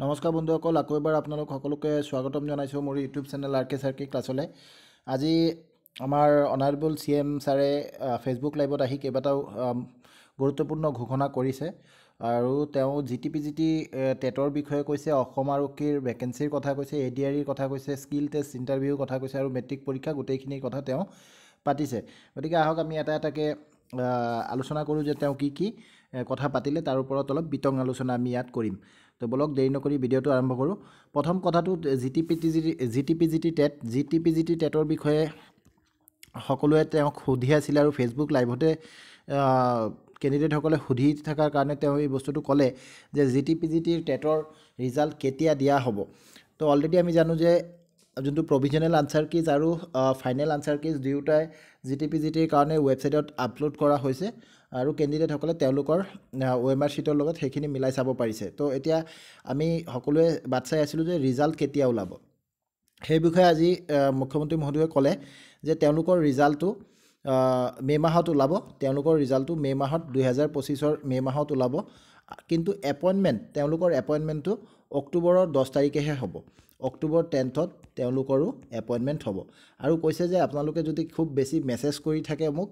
নমস্কাৰ বন্ধুসকল, আকৌ এবাৰ আপোনালোক সকলোকে স্বাগতম জনাইছোঁ মোৰ ইউটিউব চেনেল আৰ কে চাৰ্কি ক্লাছলৈ। আজি আমাৰ অনাৰেবল CM ছাৰে ফেচবুক লাইভত আহি কেইবাটাও গুৰুত্বপূৰ্ণ ঘোষণা কৰিছে আৰু তেওঁ GTPGT টেটৰ বিষয়ে কৈছে, অসম আৰক্ষীৰ ভেকেঞ্চিৰ কথা কৈছে, ADREৰ কথা কৈছে, স্কিল টেষ্ট ইণ্টাৰভিউৰ কথা কৈছে আৰু মেট্ৰিক পৰীক্ষা গোটেইখিনিৰ কথা তেওঁ পাতিছে। গতিকে আহক আমি এটা এটাকৈ আলোচনা কৰোঁ যে তেওঁ কি কথা পাতিলে, তাৰ ওপৰত অলপ বিতং আলোচনা আমি ইয়াত কৰিম। তো বলক দেৰি নকৰি ভিডিঅ'টো আৰম্ভ কৰোঁ। প্ৰথম কথাটো GTPGT টেটৰ বিষয়ে সকলোৱে তেওঁক সুধি আছিলে আৰু ফেচবুক লাইভতে কেণ্ডিডেটসকলে সুধি থকাৰ কাৰণে তেওঁ এই বস্তুটো ক'লে যে GTPGTৰ টেটৰ ৰিজাল্ট কেতিয়া দিয়া হ'ব। তো অলৰেডি আমি জানো যে যোনটো প্ৰভিজনেল আনচাৰ কিজ আৰু ফাইনেল আনচাৰ কিজ দুয়োটাই GTPGTৰ কাৰণে ৱেবছাইটত আপলোড কৰা হৈছে আৰু কেণ্ডিডেটসকলে তেওঁলোকৰ OMR শ্বীটৰ লগত সেইখিনি মিলাই চাব পাৰিছে। তো এতিয়া আমি সকলোৱে বাট চাই আছিলোঁ যে ৰিজাল্ট কেতিয়া ওলাব। সেই বিষয়ে আজি মুখ্যমন্ত্ৰী মহোদয়ে ক'লে যে তেওঁলোকৰ ৰিজাল্টটো মে' মাহত ওলাব। তেওঁলোকৰ ৰিজাল্টটো মে' মাহত 2025 মে' মাহত ওলাব, কিন্তু তেওঁলোকৰ এপইণ্টমেণ্টটো অক্টোবৰৰ 10 তাৰিখেহে হ'ব। অক্টোবৰ 10ত তেওঁলোকৰো এপইণ্টমেণ্ট হ'ব আৰু কৈছে যে আপোনালোকে যদি খুব বেছি মেছেজ কৰি থাকে মোক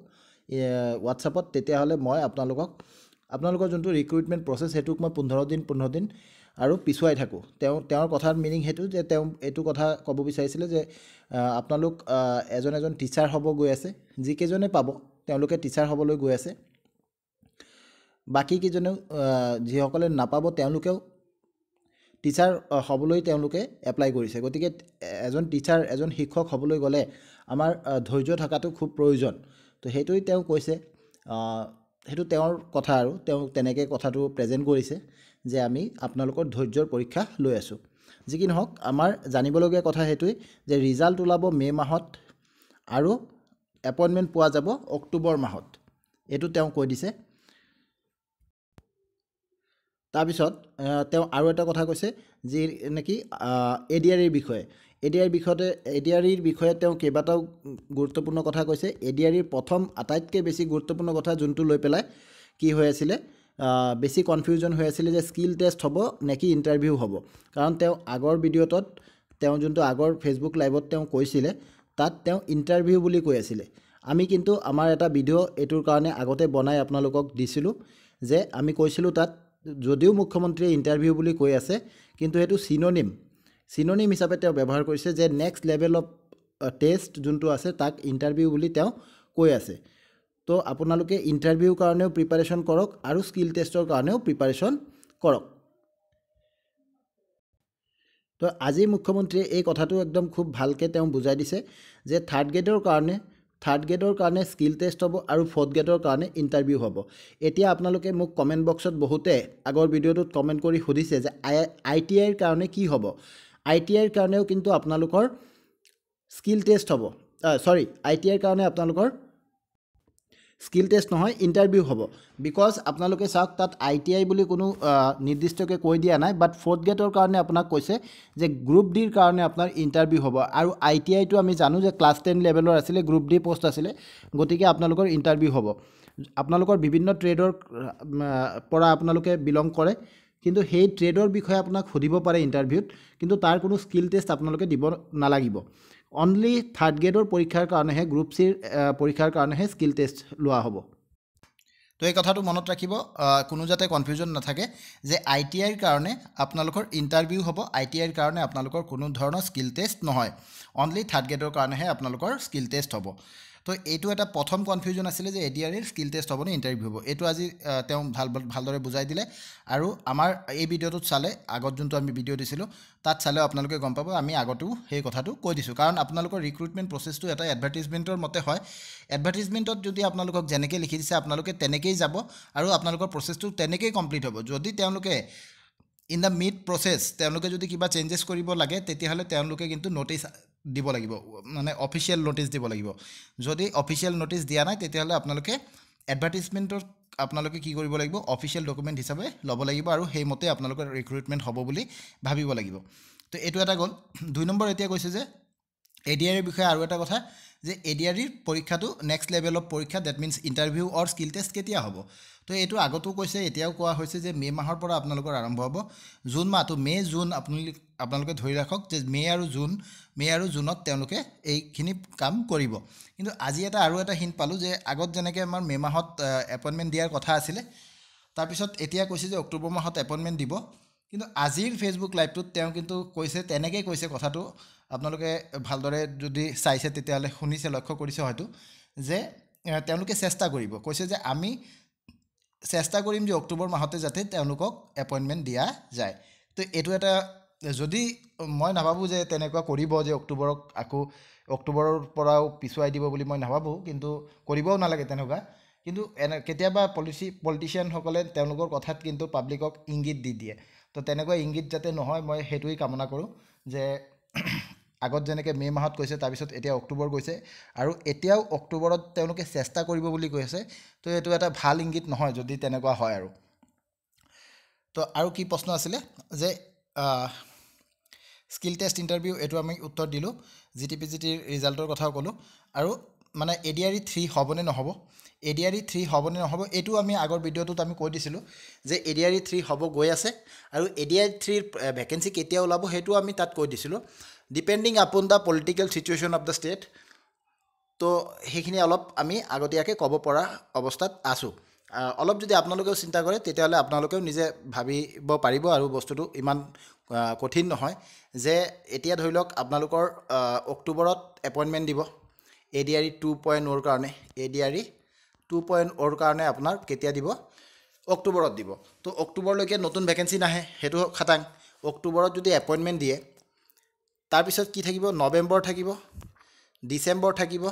হোৱাটছআপত, তেতিয়াহ'লে মই আপোনালোকৰ যোনটো ৰিক্ৰুইটমেণ্ট প্ৰচেছ সেইটোক মই 15 দিন আৰু পিছুৱাই থাকোঁ। তেওঁৰ কথাৰ মিনিং সেইটো যে তেওঁ এইটো কথা ক'ব বিচাৰিছিলে যে আপোনালোক এজন টিচাৰ হ'ব গৈ আছে, যিকেইজনে পাব তেওঁলোকে টিচাৰ হ'বলৈ গৈ আছে, বাকীকেইজনেও যিসকলে নাপাব তেওঁলোকেও টিচাৰ হ'বলৈ তেওঁলোকে এপ্লাই কৰিছে। গতিকে এজন শিক্ষক হ'বলৈ গ'লে আমাৰ ধৈৰ্য থকাটো খুব প্ৰয়োজন। তো সেইটোৱেই তেওঁ কৈছে, সেইটো তেওঁৰ কথা আৰু তেওঁ তেনেকৈ কথাটো প্ৰেজেণ্ট কৰিছে যে আমি আপোনালোকৰ ধৈৰ্যৰ পৰীক্ষা লৈ আছোঁ। যি কি নহওক, আমাৰ জানিবলগীয়া কথা সেইটোৱেই যে ৰিজাল্ট ওলাব মে' মাহত আৰু এপইণ্টমেণ্ট পোৱা যাব অক্টোবৰ মাহত, এইটো তেওঁ কৈ দিছে। তাৰপিছত তেওঁ আৰু এটা কথা কৈছে যি নেকি ADREৰ বিষয়ে। ADREৰ বিষয়ে তেওঁ কেইবাটাও গুৰুত্বপূৰ্ণ কথা কৈছে। ADREৰ প্ৰথম আটাইতকৈ বেছি গুৰুত্বপূৰ্ণ কথা যোনটো লৈ পেলাই কি হৈ আছিলে, বেছি কনফিউজন হৈ আছিলে যে স্কিল টেষ্ট হ'ব নেকি ইণ্টাৰভিউ হ'ব। কাৰণ তেওঁ আগৰ ভিডিঅ'টোত তেওঁ যোনটো আগৰ ফেচবুক লাইভত তেওঁ কৈছিলে তাত তেওঁ ইণ্টাৰভিউ বুলি কৈ আছিলে। আমি কিন্তু আমাৰ এটা ভিডিঅ' এইটোৰ কাৰণে আগতে বনাই আপোনালোকক দিছিলোঁ যে আমি কৈছিলোঁ তাত যদিও মুখ্যমন্ত্ৰীয়ে ইণ্টাৰভিউ বুলি কৈ আছে, কিন্তু সেইটো চিননিম হিচাপে তেওঁ ব্যৱহাৰ কৰিছে যে নেক্সট লেভেল অফ টেষ্ট যোনটো আছে তাক ইণ্টাৰভিউ বুলি তেওঁ কৈ আছে। তো আপোনালোকে ইণ্টাৰভিউৰ কাৰণেও প্ৰিপাৰেশ্যন কৰক আৰু স্কিল টেষ্টৰ কাৰণেও প্ৰিপাৰেশ্যন কৰক। তো আজি মুখ্যমন্ত্ৰীয়ে এই কথাটো একদম খুব ভালকৈ তেওঁ বুজাই দিছে যে থাৰ্ড গ্ৰেডৰ কাৰণে স্কিল টেষ্ট হ'ব আৰু ফ'ৰ্থ গ্ৰেডৰ কাৰণে ইণ্টাৰভিউ হ'ব। এতিয়া আপোনালোকে মোক কমেণ্ট বক্সত বহুতে আগৰ ভিডিঅ'টোত কমেণ্ট কৰি সুধিছে যে ITIৰ কাৰণে কি হ'ব। ITIৰ কাৰণেও কিন্তু আপোনালোকৰ স্কিল টেষ্ট হ'ব, ITIৰ কাৰণে আপোনালোকৰ স্কিল টেষ্ট নহয়, ইণ্টাৰভিউ হ'ব। বিকজ আপোনালোকে চাওক তাত ITI বুলি কোনো নিৰ্দিষ্টকৈ কৈ দিয়া নাই, বাট ফ'ৰ্থ গ্ৰেডৰ কাৰণে আপোনাক কৈছে যে গ্ৰুপ ডিৰ কাৰণে আপোনাৰ ইণ্টাৰভিউ হ'ব। আৰু ITIটো আমি জানো যে ক্লাছ 10 লেভেলৰ আছিলে, গ্ৰুপ ডি পষ্ট আছিলে, গতিকে আপোনালোকৰ ইণ্টাৰভিউ হ'ব। আপোনালোকৰ বিভিন্ন ট্ৰেডৰ পৰা আপোনালোকে বিলং কৰে, কিন্তু সেই ট্ৰেডৰ বিষয়ে আপোনাক সুধিব পাৰে ইণ্টাৰভিউত, কিন্তু তাৰ কোনো স্কিল টেষ্ট আপোনালোকে দিব নালাগিব। অনলি থাৰ্ড গ্ৰেডৰ পৰীক্ষাৰ কাৰণেহে, গ্ৰুপ চিৰ পৰীক্ষাৰ কাৰণেহে স্কিল টেষ্ট লোৱা হ'ব। তো এই কথাটো মনত ৰাখিব, কোনো যাতে কনফিউজন নাথাকে যে ITIৰ কাৰণে আপোনালোকৰ ইণ্টাৰভিউ হ'ব, ITIৰ কাৰণে আপোনালোকৰ কোনো ধৰণৰ স্কিল টেষ্ট নহয়, অনলি থাৰ্ড গ্ৰেডৰ কাৰণেহে আপোনালোকৰ স্কিল টেষ্ট হ'ব। তো এইটো এটা প্ৰথম কনফিউজন আছিলে যে ADREৰ স্কিল টেষ্ট হ'ব নে ইণ্টাৰভিউ হ'ব। এইটো আজি তেওঁ ভালদৰে বুজাই দিলে আৰু আমাৰ এই ভিডিঅ'টোত চালে, আগত যোনটো আমি ভিডিঅ' দিছিলোঁ তাত চালেও আপোনালোকে গম পাব আমি আগতেও সেই কথাটো কৈ দিছোঁ। কাৰণ আপোনালোকৰ ৰিক্ৰুইটমেণ্ট প্ৰচেছটো এটা এডভাৰ্টিজমেণ্টৰ মতে হয়। এডভাৰ্টিজমেণ্টত যদি আপোনালোকক যেনেকৈ লিখি দিছে আপোনালোকে তেনেকৈয়ে যাব আৰু আপোনালোকৰ প্ৰচেছটো তেনেকৈয়ে কমপ্লিট হ'ব। যদি তেওঁলোকে ইন দ্য মিড প্ৰচেছ তেওঁলোকে যদি কিবা চেঞ্জেছ কৰিব লাগে, তেতিয়াহ'লে তেওঁলোকে কিন্তু ন'টিছ দিব লাগিব, মানে অফিচিয়েল ন'টিছ দিব লাগিব। যদি অফিচিয়েল ন'টিছ দিয়া নাই, তেতিয়াহ'লে আপোনালোকে এডভাৰ্টিজমেণ্টত আপোনালোকে কি কৰিব লাগিব, অফিচিয়েল ডকুমেণ্ট হিচাপে ল'ব লাগিব আৰু সেইমতে আপোনালোকৰ ৰিক্ৰুইটমেণ্ট হ'ব বুলি ভাবিব লাগিব। তো এইটো এটা গ'ল। 2 নম্বৰ এতিয়া কৈছে যে ADR বিষয়ে আৰু এটা কথা যে ADR পৰীক্ষাটো নেক্সট লেভেলৰ পৰীক্ষা, date means interview or skill test কেতিয়া হ'ব। তো এইটো আগতো কৈছে, এতিয়াও কোৱা হৈছে যে মে' মাহৰ পৰা আপোনালোকৰ আৰম্ভ হ'ব। জুন মাহটো মে' জুন আপোনালোকে ধৰি ৰাখক যে মে' আৰু জুনত তেওঁলোকে এইখিনি কাম কৰিব। কিন্তু আজি আৰু এটা হিণ্ট পালোঁ যে আগত যেনেকৈ আমাৰ মে' মাহত এপইণ্টমেণ্ট দিয়াৰ কথা আছিলে, তাৰপিছত এতিয়া কৈছে যে অক্টোবৰ মাহত এপইণ্টমেণ্ট দিব। কিন্তু আজিৰ ফেচবুক লাইভটোত তেওঁ কিন্তু কৈছে, তেনেকৈ কৈছে কথাটো, আপোনালোকে ভালদৰে যদি চাইছে তেতিয়াহ'লে শুনিছে, লক্ষ্য কৰিছে হয়তো, যে তেওঁলোকে চেষ্টা কৰিব, কৈছে যে আমি চেষ্টা কৰিম যে অক্টোবৰ মাহতে যাতে তেওঁলোকক এপইণ্টমেণ্ট দিয়া যায়। তো এইটো এটা, যদি মই নাভাবোঁ যে তেনেকুৱা কৰিব, যে অক্টোবৰৰ পৰাও পিছুৱাই দিব বুলি মই নাভাবোঁ, কিন্তু কৰিবও নালাগে তেনেকুৱা। কিন্তু কেতিয়াবা পলিটিচিয়ানসকলে তেওঁলোকৰ কথাত কিন্তু পাব্লিকক ইংগিত দি দিয়ে। তো তেনেকুৱা ইংগিত যাতে নহয়, মই সেইটোৱেই কামনা কৰোঁ যে আগত যেনেকৈ মে' মাহত কৈছে, তাৰপিছত এতিয়া অক্টোবৰ কৈছে, আৰু এতিয়াও অক্টোবৰত তেওঁলোকে চেষ্টা কৰিব বুলি কৈ আছে। তো এইটো এটা ভাল ইংগিত নহয় যদি তেনেকুৱা হয়। তো আৰু কি প্ৰশ্ন আছিলে যে স্কিল টেষ্ট ইণ্টাৰভিউ, এইটো আমি উত্তৰ দিলোঁ, GTPGTৰ ৰিজাল্টৰ কথাও ক'লোঁ। আৰু মানে ADR 3 হ'বনে নহ'ব, ADR 3 হ'বনে নহ'ব, এইটো আমি আগৰ ভিডিঅ'টোত আমি কৈ দিছিলোঁ যে ADR 3 হ'ব গৈ আছে। আৰু ADR 3ৰ ভেকেঞ্চি কেতিয়া ওলাব সেইটো আমি তাত কৈ দিছিলোঁ, depending upon the political situation of the state. তো সেইখিনি অলপ আমি আগতীয়াকৈ ক'ব পৰা অৱস্থাত আছোঁ। অলপ যদি আপোনালোকেও চিন্তা কৰে তেতিয়াহ'লে আপোনালোকেও নিজে ভাবিব পাৰিব, আৰু বস্তুটো ইমান কঠিন নহয়। যে এতিয়া ধৰি লওক আপোনালোকৰ অক্টোবৰত এপইণ্টমেণ্ট দিব ADR 2.0ৰ কাৰণে। ADR 2.0ৰ কাৰণে আপোনাৰ কেতিয়া দিব, অক্টোবৰত দিব। তো অক্টোবৰলৈকে নতুন ভেকেঞ্চি নাহে, সেইটো খাটাং। অক্টোবৰত যদি এপইণ্টমেণ্ট দিয়ে, তাৰপিছত কি থাকিব, নৱেম্বৰ থাকিব, ডিচেম্বৰ থাকিব,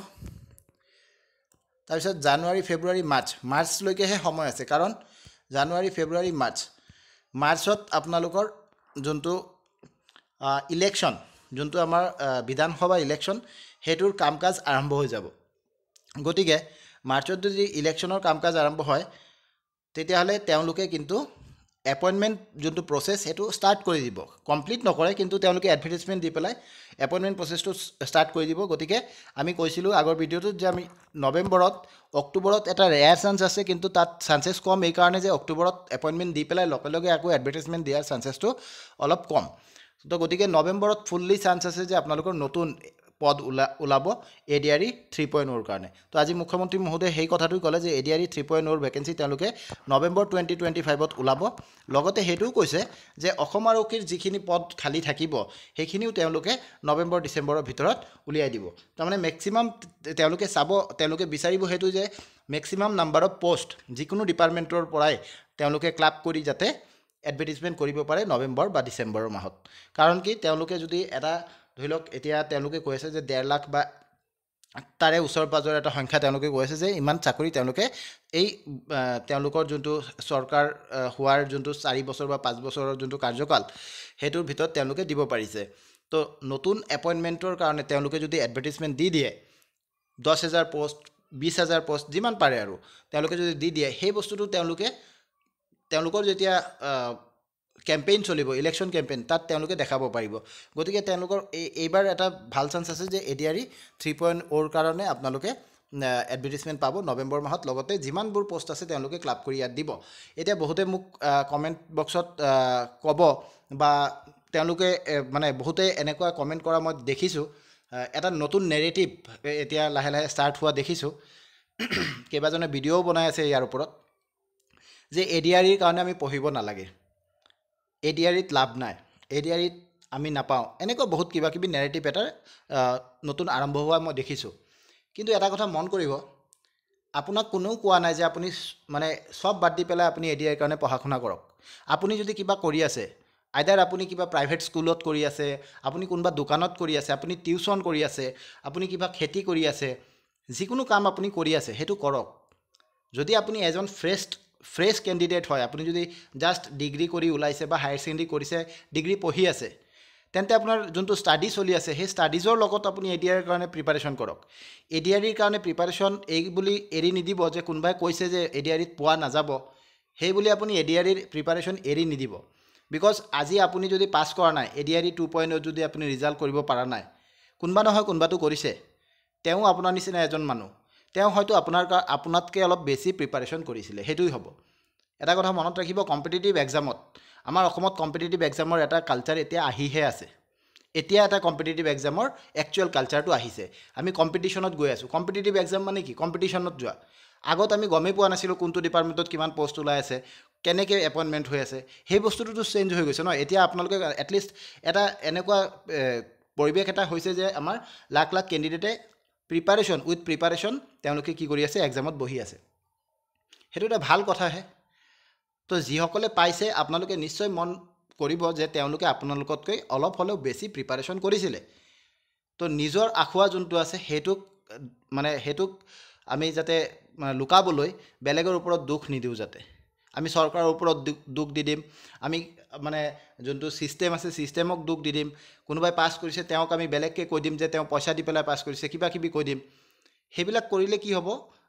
তাৰপিছত জানুৱাৰী, ফেব্ৰুৱাৰী, মাৰ্চলৈকেহে সময় আছে। কাৰণ জানুৱাৰী, ফেব্ৰুৱাৰী, মাৰ্চত আপোনালোকৰ যোনটো ইলেকশ্যন, যোনটো আমাৰ বিধানসভা ইলেকশ্যন, সেইটোৰ কাম কাজ আৰম্ভ হৈ যাব। গতিকে মাৰ্চত যদি ইলেকশ্যনৰ কাম কাজ আৰম্ভ হয়, তেতিয়াহ'লে তেওঁলোকে কিন্তু এপইণ্টমেণ্ট যোনটো প্ৰচেছ সেইটো ষ্টাৰ্ট কৰি দিব। কমপ্লিট নকৰে, কিন্তু তেওঁলোকে এডভাৰটাইজমেণ্ট দি পেলাই এপইণ্টমেণ্ট প্ৰচেছটো ষ্টাৰ্ট কৰি দিব। গতিকে আমি কৈছিলোঁ আগৰ ভিডিঅ'টোত যে আমি অক্টোবৰত এটা ৰেয়াৰ চান্স আছে, কিন্তু তাত চান্সেছ কম, এইকাৰণে যে অক্টোবৰত এপইণ্টমেণ্ট দি পেলাই লগে লগে আকৌ এডভাৰটাইজমেণ্ট দিয়াৰ চান্সেছটো অলপ কম। তো গতিকে নৱেম্বৰত ফুল্লি চান্স আছে যে আপোনালোকৰ নতুন পদ ওলাব ADR 3.0ৰ কাৰণে। তো আজি মুখ্যমন্ত্ৰী মহোদয়ে সেই কথাটোই ক'লে যে ADR 3.0ৰ ভেকেঞ্চি তেওঁলোকে নৱেম্বৰ 2025ত ওলাব। লগতে সেইটোও কৈছে যে অসম আৰক্ষীৰ যিখিনি পদ খালী থাকিব সেইখিনিও তেওঁলোকে নৱেম্বৰ, ডিচেম্বৰৰ ভিতৰত উলিয়াই দিব। তাৰমানে মেক্সিমাম তেওঁলোকে বিচাৰিব সেইটো যে মেক্সিমাম নাম্বাৰ অফ পষ্ট যিকোনো ডিপাৰ্টমেণ্টৰ পৰাই তেওঁলোকে ক্লাব কৰি যাতে এডভাৰটাইজমেণ্ট কৰিব পাৰে নৱেম্বৰ বা ডিচেম্বৰৰ মাহত। কাৰণ কি, তেওঁলোকে যদি এটা ধৰি লওক, এতিয়া তেওঁলোকে কৈ আছে যে 1.5 লাখ বা তাৰে ওচৰ পাজৰ এটা সংখ্যা তেওঁলোকে কৈ আছে যে ইমান চাকৰি তেওঁলোকে তেওঁলোকৰ যোনটো চৰকাৰ হোৱাৰ যোনটো 4 বছৰ বা 5 বছৰৰ যোনটো কাৰ্যকাল, সেইটোৰ ভিতৰত তেওঁলোকে দিব পাৰিছে। তো নতুন এপইণ্টমেণ্টৰ কাৰণে তেওঁলোকে যদি এডভাৰটাইজমেণ্ট দি দিয়ে, 10,000 পোষ্ট, 20,000 পোষ্ট, যিমান পাৰে আৰু তেওঁলোকে যদি দি দিয়ে, সেই বস্তুটো তেওঁলোকৰ যেতিয়া কেম্পেইন চলিব, ইলেকশ্যন কেম্পেইন, তাত তেওঁলোকে দেখাব পাৰিব। গতিকে তেওঁলোকৰ এইবাৰ এটা ভাল চান্স আছে যে ADR 3.0ৰ কাৰণে আপোনালোকে এডভাৰটাইজমেণ্ট পাব নৱেম্বৰ মাহত। লগতে যিমানবোৰ পোষ্ট আছে তেওঁলোকে ক্লাব কৰি ইয়াত দিব। এতিয়া বহুতে মোক কমেণ্ট বক্সত ক'ব, বা তেওঁলোকে মানে বহুতে এনেকুৱা কমেণ্ট কৰা মই দেখিছোঁ, এটা নতুন নেৰেটিভ এতিয়া লাহে লাহে ষ্টাৰ্ট হোৱা দেখিছোঁ। কেইবাজনে ভিডিঅ'ও বনাই আছে ইয়াৰ ওপৰত, যে ADR কাৰণে আমি পঢ়িব নালাগে, ADR লাভ নাই, ADR আমি নাপাওঁ, এনেকুৱা বহুত কিবা কিবি নেৰেটিভ এটা নতুন আৰম্ভ হোৱা মই দেখিছোঁ। কিন্তু এটা কথা মন কৰিব, আপোনাক কোনেও কোৱা নাই যে আপুনি মানে চব বাদ দি পেলাই আপুনি ADR কাৰণে পঢ়া শুনা কৰক। আপুনি যদি কিবা কৰি আছে, আইদাৰ আপুনি কিবা প্ৰাইভেট স্কুলত কৰি আছে, আপুনি কোনোবা দোকানত কৰি আছে, আপুনি টিউশ্যন কৰি আছে, আপুনি কিবা খেতি কৰি আছে, যিকোনো কাম আপুনি কৰি আছে সেইটো কৰক। যদি আপুনি এজন ফ্ৰেছ কেণ্ডিডেট হয়, আপুনি যদি জাষ্ট ডিগ্ৰী কৰি ওলাইছে বা হায়াৰ ছেকেণ্ডেৰী কৰিছে, ডিগ্ৰী পঢ়ি আছে, তেন্তে আপোনাৰ যোনটো ষ্টাডি চলি আছে সেই ষ্টাডিজৰ লগত আপুনি ADR কাৰণে প্ৰিপাৰেশ্যন কৰক। ADR কাৰণে প্ৰিপাৰেশ্যন এই বুলি এৰি নিদিব যে কোনোবাই কৈছে যে ADR পোৱা নাযাব, সেই বুলি আপুনি ADR প্ৰিপাৰেশ্যন এৰি নিদিব। বিকজ আজি আপুনি যদি পাছ কৰা নাই, ADR 2.0 যদি আপুনি ৰিজাল্ট কৰিব পৰা নাই, কোনোবা নহয় কোনোবাটো কৰিছে, তেওঁ আপোনাৰ নিচিনা এজন মানুহ, তেওঁ হয়তো আপোনাতকৈ অলপ বেছি প্ৰিপাৰেশ্যন কৰিছিলে, সেইটোৱেই হ'ব। এটা কথা মনত ৰাখিব, কম্পিটিটিভ এক্সামত, আমাৰ অসমত কম্পিটিটিভ এক্সামৰ এটা কালচাৰ এতিয়া আহিহে আছে। এতিয়া এটা কম্পিটিটিভ এক্সামৰ একচুৱেল কালচাৰটো আহিছে। আমি কম্পিটিশ্যনত গৈ আছোঁ। কম্পিটিটিভ এক্সাম মানে কি? কম্পিটিশ্যনত যোৱা। আগত আমি গমেই পোৱা নাছিলোঁ কোনটো ডিপাৰ্টমেণ্টত কিমান পষ্ট ওলাই আছে, কেনেকৈ এপইণ্টমেণ্ট হৈ আছে। সেই বস্তুটোতো চেঞ্জ হৈ গৈছে ন। এতিয়া আপোনালোকে এটলিষ্ট এটা এনেকুৱা পৰিৱেশ এটা হৈছে যে আমাৰ লাখ লাখ কেণ্ডিডেটে উইথ প্ৰিপাৰেশ্যন তেওঁলোকে কি কৰি আছে? এক্সামত বহি আছে। সেইটো এটা ভাল কথাহে। তো যিসকলে পাইছে আপোনালোকে নিশ্চয় মন কৰিব যে তেওঁলোকে আপোনালোকতকৈ অলপ হ'লেও বেছি প্ৰিপাৰেশ্যন কৰিছিলে। তো নিজৰ আখুৱা যোনটো আছে সেইটোক আমি যাতে লুকাবলৈ বেলেগৰ ওপৰত দুখ নিদিওঁ যাতে। আমি চৰকাৰৰ ওপৰত দুখ দি দিম, আমি যোনটো ছিষ্টেম আছে ছিষ্টেমক দুখ দি দিম। কোনোবাই পাছ কৰিছে তেওঁক আমি বেলেগকৈ কৈ দিম যে তেওঁ পইচা দি পেলাই পাছ কৰিছে, কিবা কিবি কৈ দিম। সেইবিলাক কৰিলে কি হ'ব?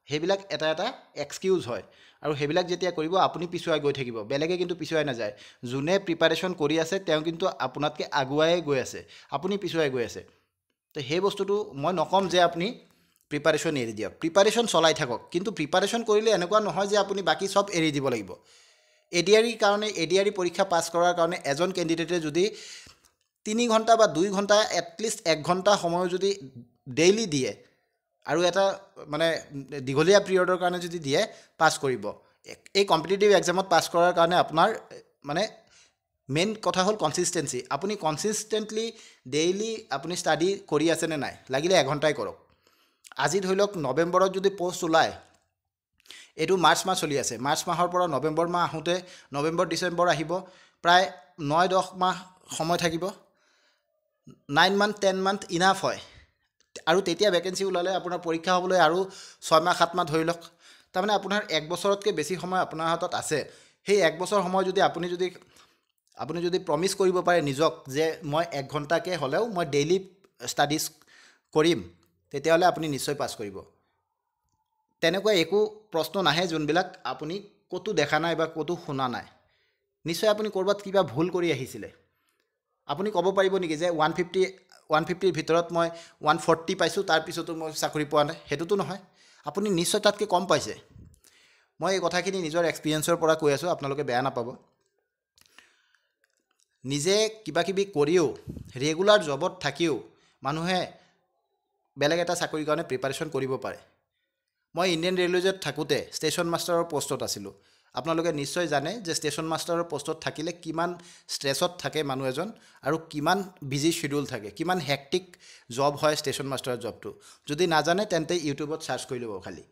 সেইবিলাক এটা এক্সকিউজ হয়। আৰু সেইবিলাক যেতিয়া কৰিব আপুনি পিছুৱাই গৈ থাকিব, বেলেগে কিন্তু পিছুৱাই নাযায়। যোনে প্ৰিপাৰেশ্যন কৰি আছে তেওঁ কিন্তু আপোনাতকৈ আগুৱাই গৈ আছে, আপুনি পিছুৱাই গৈ আছে। তো সেই বস্তুটো মই নক'ম যে আপুনি প্ৰিপাৰেশ্যন এৰি দিয়ক, প্ৰিপাৰেশ্যন চলাই থাকক। কিন্তু প্ৰিপাৰেশ্যন কৰিলে এনেকুৱা নহয় যে আপুনি বাকী চব এৰি দিব লাগিব। এডিআৰই পৰীক্ষা পাছ কৰাৰ কাৰণে এজন কেণ্ডিডেটে যদি 3 ঘণ্টা বা 2 ঘণ্টা এটলিষ্ট 1 ঘণ্টা সময় যদি ডেইলি দিয়ে আৰু এটা দীঘলীয়া পিৰিয়ডৰ কাৰণে যদি দিয়ে, পাছ কৰিব। এই কম্পিটিটিভ এক্সামত পাছ কৰাৰ কাৰণে আপোনাৰ মেইন কথা হ'ল কনচিষ্টেঞ্চি। আপুনি কনচিষ্টেণ্টলি ডেইলি আপুনি ষ্টাডি কৰি আছেনে নাই? লাগিলে 1 ঘণ্টাই কৰক। আজি ধৰি লওক নৱেম্বৰত যদি পষ্ট ওলায়, এইটো মাৰ্চ মাহ চলি আছে, মাৰ্চ মাহৰ পৰা নৱেম্বৰ মাহ আহোঁতে নৱেম্বৰ ডিচেম্বৰ আহিব, প্ৰায় 9-10 মাহ সময় থাকিব। 9 মান্থ 10 মান্থ ইনাফ হয়। আৰু তেতিয়া ভেকেঞ্চি ওলালে আপোনাৰ পৰীক্ষা হ'বলৈ আৰু 6 মাহ 7 মাহ ধৰি লওক। তাৰমানে আপোনাৰ 1 বছৰতকৈ বেছি সময় আপোনাৰ হাতত আছে। সেই 1 বছৰ সময় যদি আপুনি যদি প্ৰমিছ কৰিব পাৰে নিজক যে মই 1 ঘণ্টাকৈ হ'লেও মই ডেইলি ষ্টাডিজ কৰিম, তেতিয়াহ'লে আপুনি নিশ্চয় পাছ কৰিব। তেনেকুৱা একো প্ৰশ্ন নাহে যোনবিলাক আপুনি ক'তো দেখা নাই বা ক'তো শুনা নাই। নিশ্চয় আপুনি ক'ৰবাত কিবা ভুল কৰি আহিছিলে। আপুনি ক'ব পাৰিব নেকি যে 150ৰ ভিতৰত মই 140 পাইছোঁ, তাৰপিছতো মই চাকৰি পোৱা নাই? সেইটোতো নহয়, আপুনি নিশ্চয় তাতকৈ কম পাইছে। মই এই কথাখিনি নিজৰ এক্সপিৰিয়েঞ্চৰ পৰা কৈ আছোঁ, আপোনালোকে বেয়া নাপাব। নিজে কিবা কিবি কৰিও, ৰেগুলাৰ জবত থাকিও মানুহে বেলেগ এটা চাকৰিৰ কাৰণে প্ৰিপাৰেশ্যন কৰিব পাৰে। মই ইণ্ডিয়ান ৰেলৱেজত থাকোঁতে ষ্টেচন মাষ্টাৰৰ পষ্টত আছিলোঁ। আপোনালোকে নিশ্চয় জানে যে ষ্টেচন মাষ্টাৰৰ পষ্টত থাকিলে কিমান ষ্ট্ৰেছত থাকে মানুহ এজন, আৰু কিমান বিজি শ্বিডিউল থাকে, কিমান হেক্টিক জব হয় ষ্টেচন মাষ্টাৰৰ জবটো। যদি নাজানে তেন্তে ইউটিউবত চাৰ্চ কৰি ল'ব খালি।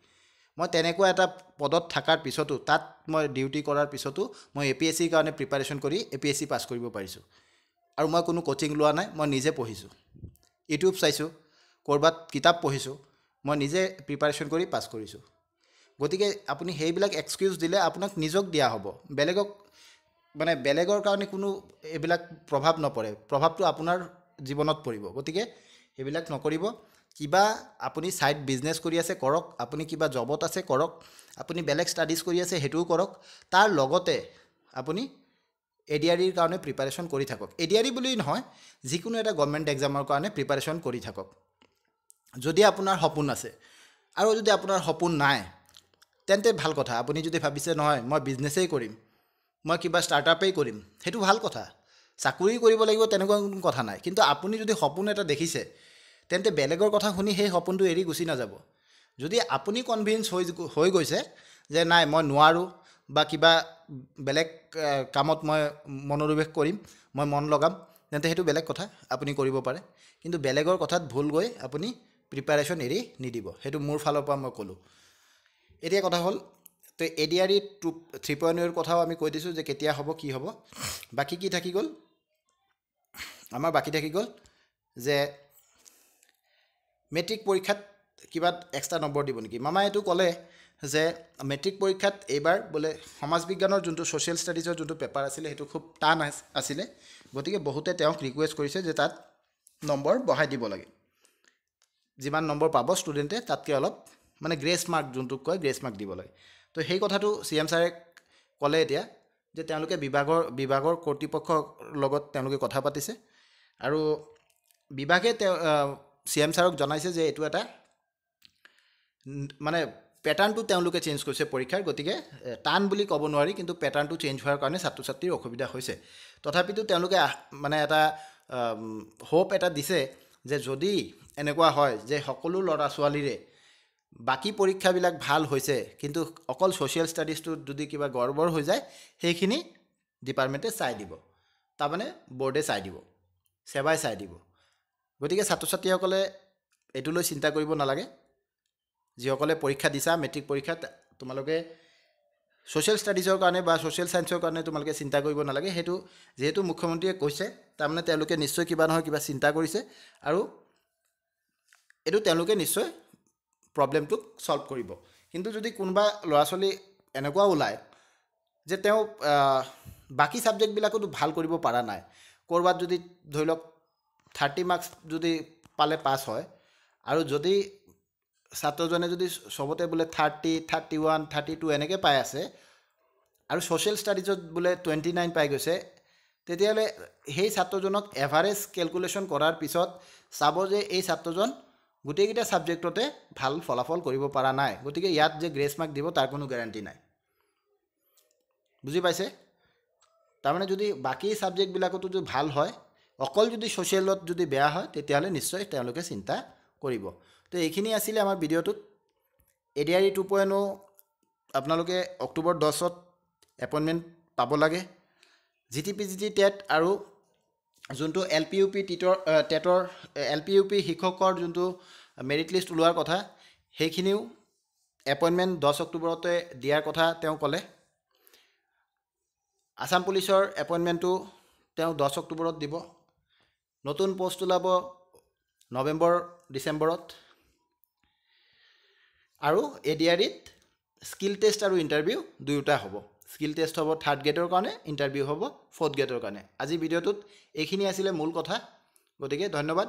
মই তেনেকুৱা এটা পদত থকাৰ পিছতো, তাত মই ডিউটি কৰাৰ পিছতো মই APSCৰ কাৰণে প্ৰিপাৰেশ্যন কৰি APSC পাছ কৰিব পাৰিছোঁ। আৰু মই কোনো কোচিং লোৱা নাই, মই নিজে পঢ়িছোঁ, ইউটিউব চাইছোঁ, ক'ৰবাত কিতাপ পঢ়িছোঁ, মই নিজে প্ৰিপাৰেশ্যন কৰি পাছ কৰিছোঁ। গতিকে আপুনি সেইবিলাক এক্সকিউজ দিলে আপোনাক নিজক দিয়া হ'ব, বেলেগৰ কাৰণে কোনো এইবিলাক প্ৰভাৱ নপৰে। প্ৰভাৱটো আপোনাৰ জীৱনত পৰিব। গতিকে সেইবিলাক নকৰিব। কিবা আপুনি ছাইড বিজনেছ কৰি আছে কৰক, আপুনি কিবা জবত আছে কৰক, আপুনি বেলেগ ষ্টাডিজ কৰি আছে সেইটোও কৰক। তাৰ লগতে আপুনি ADREৰ কাৰণে প্ৰিপাৰেশ্যন কৰি থাকক। ADRE বুলি নহয়, যিকোনো এটা গভৰ্ণমেণ্ট এক্সামৰ কাৰণে প্ৰিপাৰেশ্যন কৰি থাকক যদি আপোনাৰ সপোন আছে। আৰু যদি আপোনাৰ সপোন নাই তেন্তে ভাল কথা। আপুনি যদি ভাবিছে নহয় মই বিজনেছেই কৰিম, মই কিবা ষ্টাৰ্টআপেই কৰিম, সেইটো ভাল কথা। চাকৰি কৰিব লাগিব তেনেকুৱা কোনো কথা নাই। কিন্তু আপুনি যদি সপোন এটা দেখিছে তেন্তে বেলেগৰ কথা শুনি সেই সপোনটো এৰি গুচি নাযাব। যদি আপুনি কনভিন্স হৈ গৈছে যে নাই মই নোৱাৰোঁ বা কিবা বেলেগ কামত মই মনোনিৱেশ কৰিম, মই মন লগাম, তেন্তে সেইটো বেলেগ কথা, আপুনি কৰিব পাৰে। কিন্তু বেলেগৰ কথাত ভুল গৈ আপুনি প্ৰিপাৰেশ্যন এৰি নিদিব। সেইটো মোৰ ফালৰ পৰা মই ক'লোঁ। এতিয়া কথা হ'ল, তো ADRE 3.0ৰ কথাও আমি কৈ দিছোঁ যে কেতিয়া হ'ব কি হ'ব। বাকী কি থাকি গ'ল? আমাৰ বাকী থাকি গ'ল যে মেট্ৰিক পৰীক্ষাত কিবা এক্সট্ৰা নম্বৰ দিব নেকি। মামাই এইটো ক'লে যে মেট্ৰিক পৰীক্ষাত এইবাৰ বোলে সমাজ বিজ্ঞানৰ যোনটো ছ'চিয়েল ষ্টাডিজৰ যোনটো পেপাৰ আছিলে সেইটো খুব টান আছিলে। গতিকে বহুতে তেওঁক ৰিকুৱেষ্ট কৰিছে যে তাত নম্বৰ বঢ়াই দিব লাগে। যিমান নম্বৰ পাব ষ্টুডেণ্টে তাতকৈ অলপ গ্ৰেছ মাৰ্ক যোনটোক কয়, গ্ৰেছ মাৰ্ক দিব লাগে। তো সেই কথাটো CM ছাৰে ক'লে এতিয়া যে তেওঁলোকে বিভাগৰ কৰ্তৃপক্ষৰ লগত তেওঁলোকে কথা পাতিছে আৰু বিভাগে CM ছাৰক জনাইছে যে এইটো এটা মানে পেটাৰ্ণটো তেওঁলোকে চেঞ্জ কৰিছে পৰীক্ষাৰ, গতিকে টান বুলি ক'ব নোৱাৰি, কিন্তু পেটাৰ্ণটো চেঞ্জ হোৱাৰ কাৰণে ছাত্ৰ ছাত্ৰীৰ অসুবিধা হৈছে। তথাপিতো তেওঁলোকে মানে এটা হোপ এটা দিছে যে যদি এনেকুৱা হয় যে সকলো ল'ৰা ছোৱালীৰে বাকী পৰীক্ষাবিলাক ভাল হৈছে, কিন্তু অকল ছ'চিয়েল ষ্টাডিজটোত যদি কিবা গড়বড় হৈ যায়, সেইখিনি ডিপাৰ্টমেণ্টে চাই দিব, তাৰমানে বৰ্ডে চাই দিব, সেৱাই চাই দিব। গতিকে ছাত্ৰ ছাত্ৰীসকলে এইটো লৈ চিন্তা কৰিব নালাগে। যিসকলে পৰীক্ষা দিছা মেট্ৰিক পৰীক্ষাত, তোমালোকে ছ'চিয়েল ষ্টাডিজৰ কাৰণে বা ছ'চিয়েল ছায়েন্সৰ কাৰণে তোমালোকে চিন্তা কৰিব নালাগে। সেইটো যিহেতু মুখ্যমন্ত্ৰীয়ে কৈছে, তাৰমানে তেওঁলোকে নিশ্চয় কিবা নহয় কিবা চিন্তা কৰিছে, আৰু এইটো তেওঁলোকে নিশ্চয় প্ৰব্লেমটোক ছল্ভ কৰিব। কিন্তু যদি কোনোবা ল'ৰা ছোৱালী এনেকুৱা ওলায় যে তেওঁ বাকী ছাবজেক্টবিলাকতো ভাল কৰিব পৰা নাই, ক'ৰবাত যদি ধৰি লওক 30 মাৰ্কছ যদি পালে পাছ হয়, আৰু যদি ছাত্ৰজনে যদি চবতে বোলে 30, 31, 32 এনেকৈ পাই আছে, আৰু ছ'চিয়েল ষ্টাডিজত বোলে 29 পাই গৈছে, তেতিয়াহ'লে সেই ছাত্ৰজনক এভাৰেজ কেলকুলেশ্যন কৰাৰ পিছত চাব যে এই ছাত্ৰজন গোটেইকেইটা ছাবজেক্টতে ভাল ফলাফল কৰিব পৰা নাই। গতিকে ইয়াত যে গ্ৰেছ মাৰ্ক দিব তাৰ কোনো গেৰাণ্টি নাই। বুজি পাইছে? তাৰমানে যদি বাকী ছাবজেক্টবিলাকতো যদি ভাল হয়, অকল যদি ছ'চিয়েলত যদি বেয়া হয়, তেতিয়াহ'লে নিশ্চয় তেওঁলোকে চিন্তা কৰিব। তো এইখিনি আছিলে আমাৰ ভিডিঅ'টোত। ADRE 2.0 আপোনালোকে অক্টোবৰ 10ত এপইণ্টমেণ্ট পাব লাগে। GTPGT টেট আৰু যোনটো LPUP টেটৰ LPUP শিক্ষকৰ যোনটো মেৰিট লিষ্ট ওলোৱাৰ কথা, সেইখিনিও এপইণ্টমেণ্ট 10 অক্টোবৰতে দিয়াৰ কথা তেওঁ ক'লে। আছাম পুলিচৰ এপইণ্টমেণ্টটো তেওঁ 10 অক্টোবৰত দিব। নতুন পোষ্ট ওলাব নৱেম্বৰ ডিচেম্বৰত। আৰু ADREত স্কিল টেষ্ট আৰু ইণ্টাৰভিউ দুয়োটা হ'ব। স্কিল টেষ্ট হ'ব 3rd গ্ৰেডৰ কাৰণে, ইণ্টাৰভিউ হ'ব 4th গ্ৰেডৰ কাৰণে। আজি ভিডিঅ'টোত এইখিনি আছিলে মূল কথা। গতিকে ধন্যবাদ।